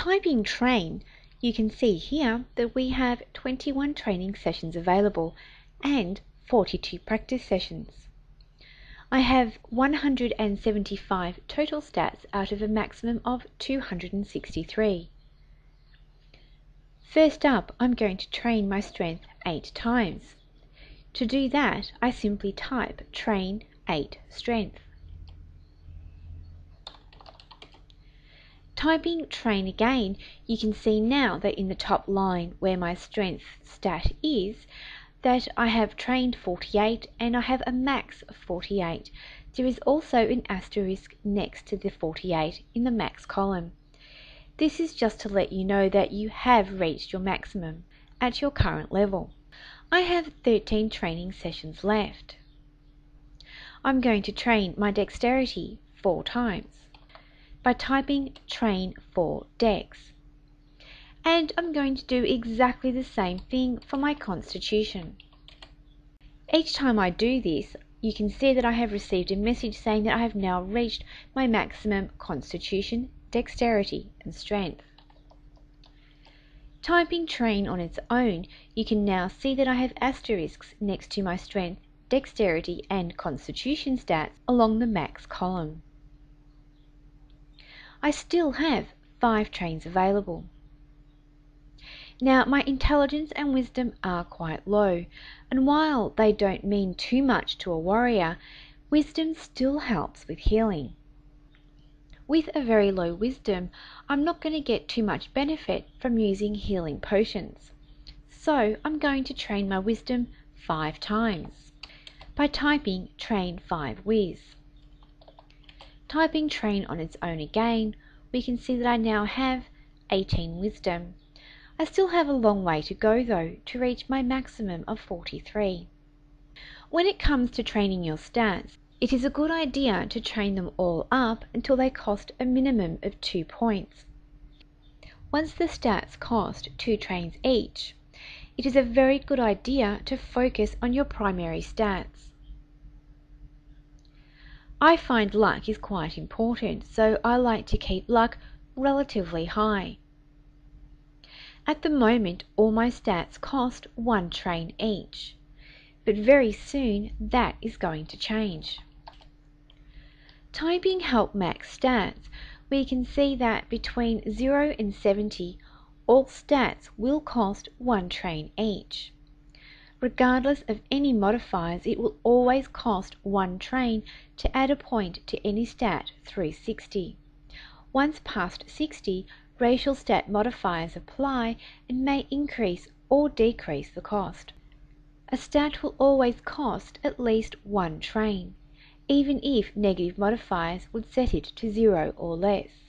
typing train, you can see here that we have 21 training sessions available and 42 practice sessions. I have 175 total stats out of a maximum of 263. First up, I'm going to train my strength 8 times. To do that, I simply type train 8 strength. Typing train again, you can see now that in the top line where my strength stat is, that I have trained 48 and I have a max of 48. There is also an asterisk next to the 48 in the max column. This is just to let you know that you have reached your maximum at your current level. I have 13 training sessions left. I'm going to train my dexterity 4 times by typing train 4 dex. And I'm going to do exactly the same thing for my constitution. Each time I do this, you can see that I have received a message saying that I have now reached my maximum constitution, dexterity and strength. Typing train on its own, you can now see that I have asterisks next to my strength, dexterity and constitution stats along the max column. I still have 5 trains available. Now my intelligence and wisdom are quite low, and while they don't mean too much to a warrior, wisdom still helps with healing. With a very low wisdom, I'm not going to get too much benefit from using healing potions. So I'm going to train my wisdom 5 times by typing train 5 whiz. Typing train on its own again, we can see that I now have 18 wisdom. I still have a long way to go though to reach my maximum of 43. When it comes to training your stats, it is a good idea to train them all up until they cost a minimum of 2 points. Once the stats cost 2 trains each, it is a very good idea to focus on your primary stats. I find luck is quite important, so I like to keep luck relatively high. At the moment, all my stats cost 1 train each, but very soon that is going to change. Typing help max stats, we can see that between 0 and 70, all stats will cost 1 train each. Regardless of any modifiers, it will always cost 1 train to add a point to any stat through 60. Once past 60, racial stat modifiers apply and may increase or decrease the cost. A stat will always cost at least 1 train, even if negative modifiers would set it to 0 or less.